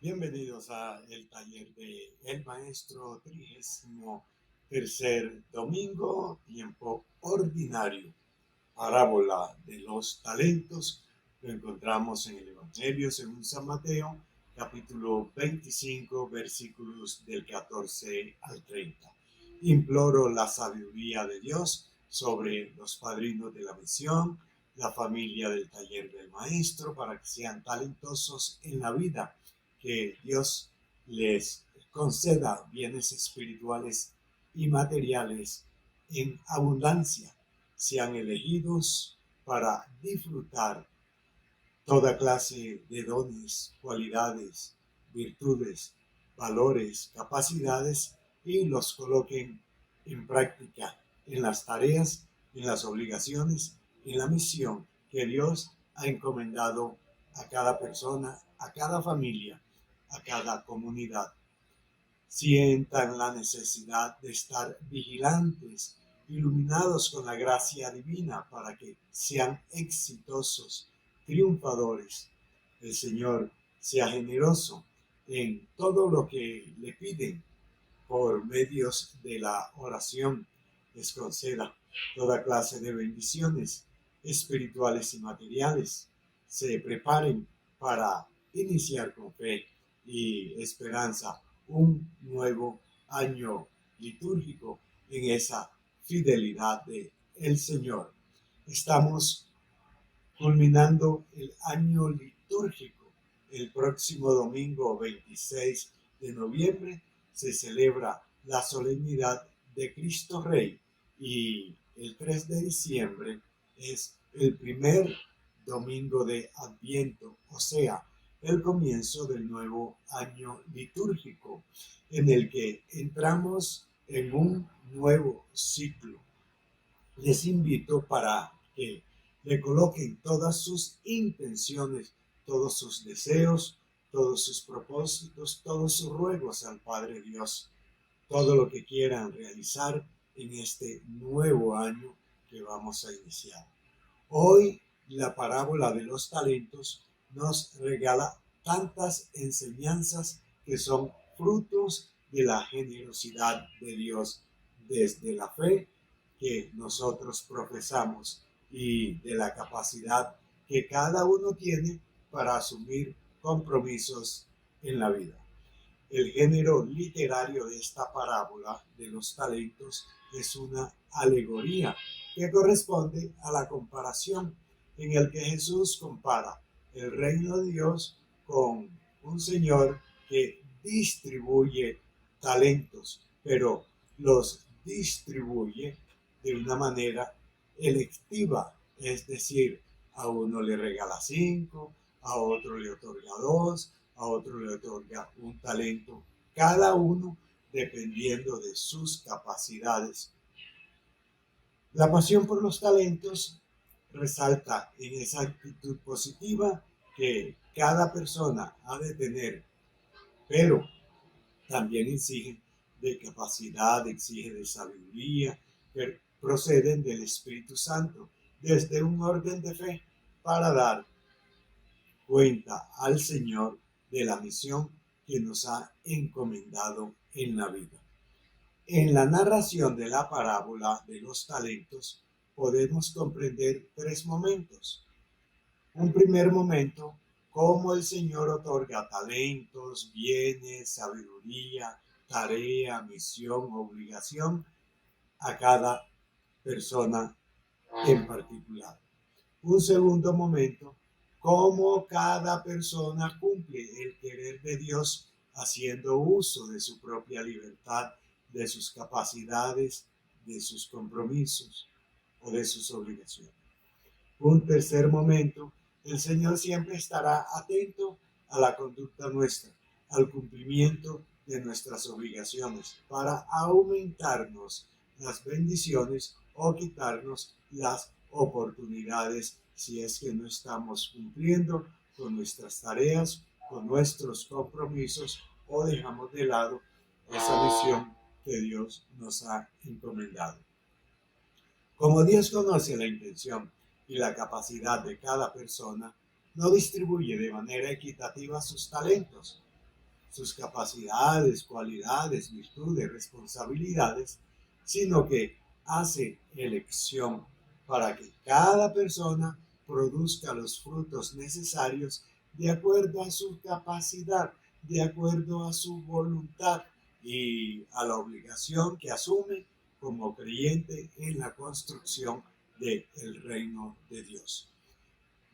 Bienvenidos a el taller de El Maestro 33 domingo, tiempo ordinario, parábola de los talentos. Lo encontramos en el Evangelio según San Mateo, capítulo 25, versículos del 14 al 30. Imploro la sabiduría de Dios sobre los padrinos de la misión, la familia del taller del Maestro, para que sean talentosos en la vida, que Dios les conceda bienes espirituales y materiales en abundancia, sean elegidos para disfrutar toda clase de dones, cualidades, virtudes, valores, capacidades y los coloquen en práctica en las tareas, en las obligaciones, en la misión que Dios ha encomendado a cada persona, a cada familia, a cada comunidad. Sientan la necesidad de estar vigilantes, iluminados con la gracia divina para que sean exitosos, triunfadores. El Señor sea generoso en todo lo que le piden por medios de la oración. Les conceda toda clase de bendiciones espirituales y materiales. Se preparen para iniciar con fe y esperanza un nuevo año litúrgico en esa fidelidad de el Señor. Estamos culminando el año litúrgico. El próximo domingo 26 de noviembre se celebra la solemnidad de Cristo Rey y el 3 de diciembre es el primer domingo de Adviento, o sea, el comienzo del nuevo año litúrgico, en el que entramos en un nuevo ciclo. Les invito para que le coloquen todas sus intenciones, todos sus deseos, todos sus propósitos, todos sus ruegos al Padre Dios, todo lo que quieran realizar en este nuevo año que vamos a iniciar. Hoy la parábola de los talentos nos regala tantas enseñanzas que son frutos de la generosidad de Dios, desde la fe que nosotros profesamos y de la capacidad que cada uno tiene para asumir compromisos en la vida. El género literario de esta parábola de los talentos es una alegoría que corresponde a la comparación en el que Jesús compara el reino de Dios con un señor que distribuye talentos, pero los distribuye de una manera electiva, es decir, a uno le regala 5, a otro le otorga 2, a otro le otorga un talento, cada uno dependiendo de sus capacidades. La pasión por los talentos resalta en esa actitud positiva que cada persona ha de tener, pero también exige de capacidad, exige de sabiduría, que proceden del Espíritu Santo, desde un orden de fe para dar cuenta al Señor de la misión que nos ha encomendado en la vida. En la narración de la parábola de los talentos podemos comprender tres momentos. Un primer momento, cómo el Señor otorga talentos, bienes, sabiduría, tarea, misión, obligación a cada persona en particular. Un segundo momento, cómo cada persona cumple el querer de Dios haciendo uso de su propia libertad, de sus capacidades, de sus compromisos o de sus obligaciones. Un tercer momento, el Señor siempre estará atento a la conducta nuestra, al cumplimiento de nuestras obligaciones, para aumentarnos las bendiciones o quitarnos las oportunidades si es que no estamos cumpliendo con nuestras tareas, con nuestros compromisos o dejamos de lado esa misión que Dios nos ha encomendado. Como Dios conoce la intención y la capacidad de cada persona, no distribuye de manera equitativa sus talentos. sus capacidades, cualidades, virtudes, responsabilidades, sino que hace elección para que cada persona produzca los frutos necesarios de acuerdo a su capacidad, de acuerdo a su voluntad y a la obligación que asume como creyente en la construcción del reino de Dios.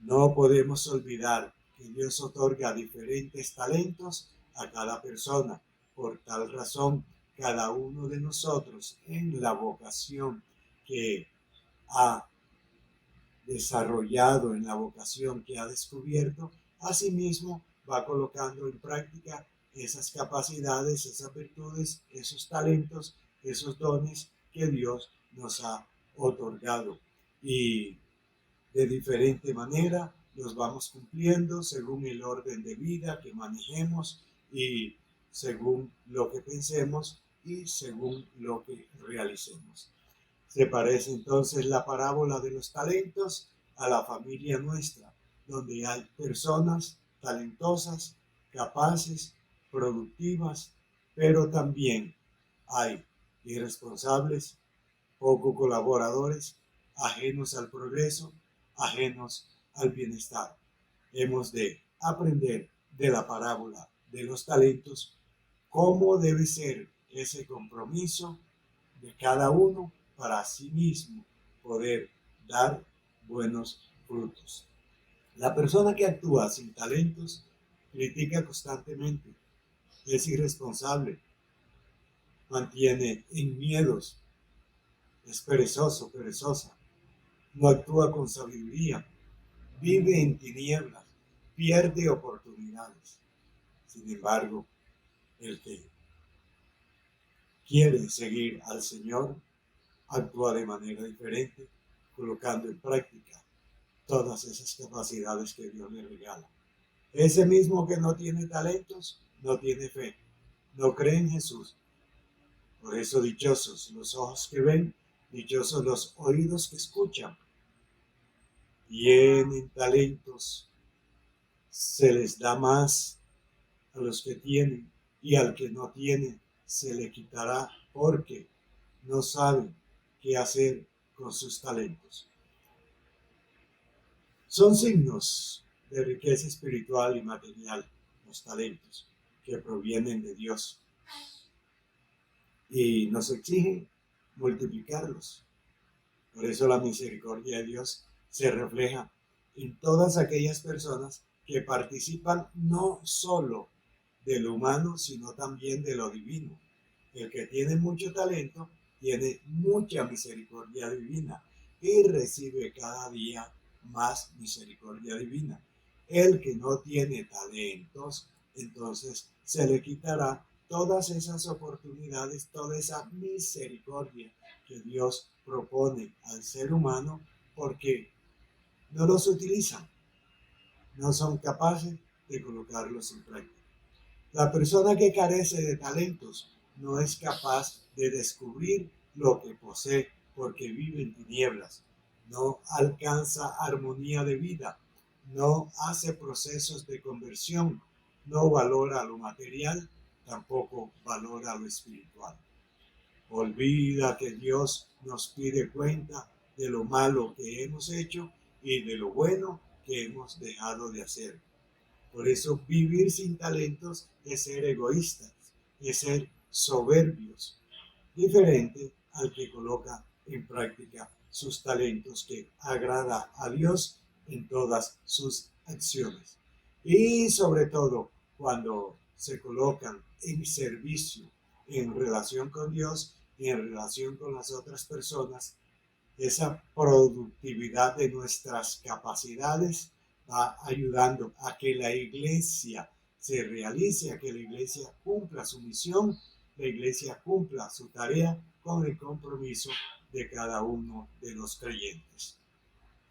No podemos olvidar que Dios otorga diferentes talentos a cada persona. Por tal razón, cada uno de nosotros en la vocación que ha desarrollado, en la vocación que ha descubierto, asimismo va colocando en práctica esas capacidades, esas virtudes, esos talentos, esos dones que Dios nos ha otorgado. Y de diferente manera los vamos cumpliendo según el orden de vida que manejemos y según lo que pensemos y según lo que realicemos. Se parece entonces la parábola de los talentos a la familia nuestra, donde hay personas talentosas, capaces, productivas, pero también hay irresponsables, poco colaboradores, ajenos al progreso, ajenos al bienestar. Hemos de aprender de la parábola de los talentos cómo debe ser ese compromiso de cada uno para sí mismo poder dar buenos frutos. La persona que actúa sin talentos critica constantemente, es irresponsable, mantiene en miedos, es perezoso, perezosa, no actúa con sabiduría, vive en tinieblas, pierde oportunidades. Sin embargo, el que quiere seguir al Señor actúa de manera diferente, colocando en práctica todas esas capacidades que Dios le regala. Ese mismo que no tiene talentos, no tiene fe, no cree en Jesús. Por eso dichosos los ojos que ven, dichosos los oídos que escuchan. Tienen talentos, se les da más a los que tienen y al que no tiene se le quitará porque no saben qué hacer con sus talentos. Son signos de riqueza espiritual y material los talentos que provienen de Dios y nos exigen multiplicarlos. Por eso la misericordia de Dios se refleja en todas aquellas personas que participan no solo de lo humano, sino también de lo divino. El que tiene mucho talento tiene mucha misericordia divina y recibe cada día más misericordia divina. El que no tiene talentos, entonces se le quitará todas esas oportunidades, toda esa misericordia que Dios propone al ser humano porque no los utilizan, no son capaces de colocarlos en práctica. La persona que carece de talentos no es capaz de descubrir lo que posee porque vive en tinieblas, no alcanza armonía de vida, no hace procesos de conversión, no valora lo material, tampoco valora lo espiritual. Olvida que Dios nos pide cuenta de lo malo que hemos hecho y de lo bueno que hemos dejado de hacer. Por eso vivir sin talentos es ser egoístas, es ser soberbios, diferente al que coloca en práctica sus talentos que agrada a Dios en todas sus acciones. Y sobre todo cuando se colocan en servicio, en relación con Dios y en relación con las otras personas, esa productividad de nuestras capacidades va ayudando a que la iglesia se realice, a que la iglesia cumpla su misión, la iglesia cumpla su tarea con el compromiso de cada uno de los creyentes.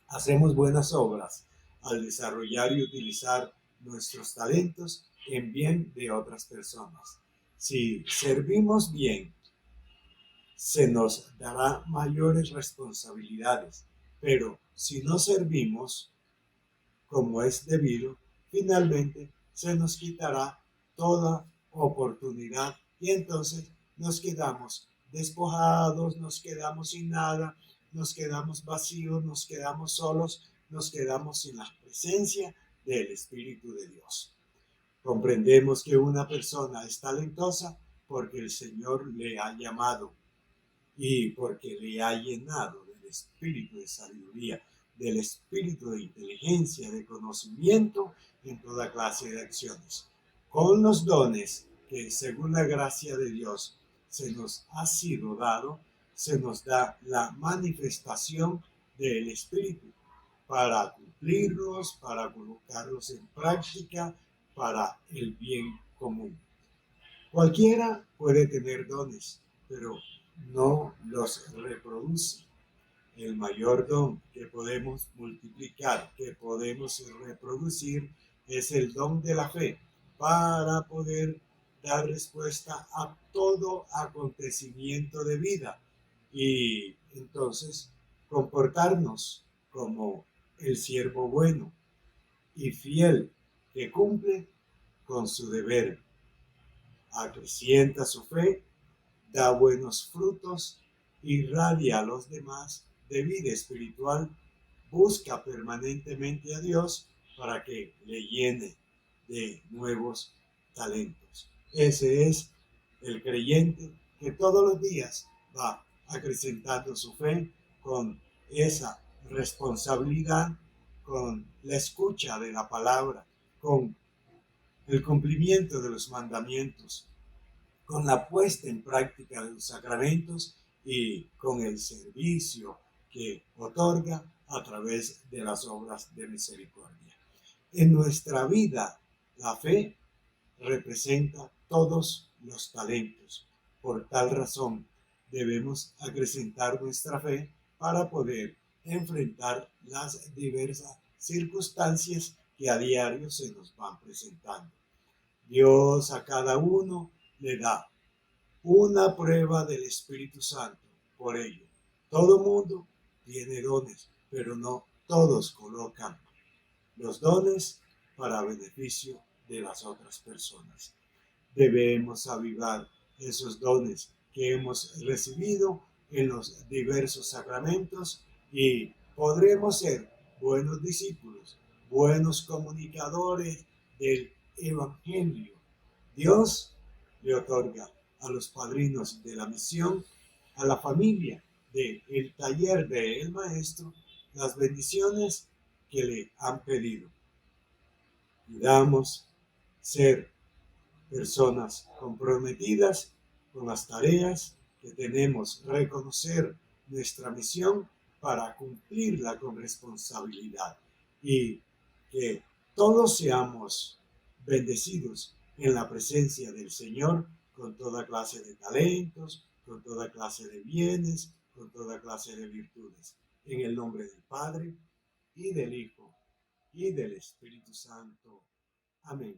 Hacemos buenas obras al desarrollar y utilizar nuestros talentos en bien de otras personas. Si servimos bien, se nos dará mayores responsabilidades, pero si no servimos como es debido, finalmente se nos quitará toda oportunidad y entonces nos quedamos despojados, nos quedamos sin nada, nos quedamos vacíos, nos quedamos solos, nos quedamos sin la presencia del Espíritu de Dios. Comprendemos que una persona es talentosa porque el Señor le ha llamado y porque le ha llenado del espíritu de sabiduría, del espíritu de inteligencia, de conocimiento en toda clase de acciones. Con los dones que según la gracia de Dios se nos ha sido dado, se nos da la manifestación del espíritu para cumplirlos, para colocarlos en práctica, para el bien común. Cualquiera puede tener dones, pero no los reproduce. El mayor don que podemos multiplicar, que podemos reproducir, es el don de la fe para poder dar respuesta a todo acontecimiento de vida y entonces comportarnos como el siervo bueno y fiel que cumple con su deber. Acrecienta su fe, da buenos frutos, irradia a los demás de vida espiritual, busca permanentemente a Dios para que le llene de nuevos talentos. Ese es el creyente que todos los días va acrecentando su fe con esa responsabilidad, con la escucha de la palabra, con el cumplimiento de los mandamientos, con la puesta en práctica de los sacramentos y con el servicio que otorga a través de las obras de misericordia. En nuestra vida, la fe representa todos los talentos. Por tal razón, debemos acrecentar nuestra fe para poder enfrentar las diversas circunstancias que a diario se nos van presentando. Dios a cada uno le da una prueba del Espíritu Santo. Por ello, todo mundo tiene dones, pero no todos colocan los dones para beneficio de las otras personas. Debemos avivar esos dones que hemos recibido en los diversos sacramentos y podremos ser buenos discípulos, buenos comunicadores del Evangelio. Dios le otorga a los padrinos de la misión, a la familia del taller del maestro, las bendiciones que le han pedido. Pidamos ser personas comprometidas con las tareas que tenemos, reconocer nuestra misión para cumplirla con responsabilidad y que todos seamos bendecidos en la presencia del Señor con toda clase de talentos, con toda clase de bienes, con toda clase de virtudes. En el nombre del Padre, y del Hijo, y del Espíritu Santo. Amén.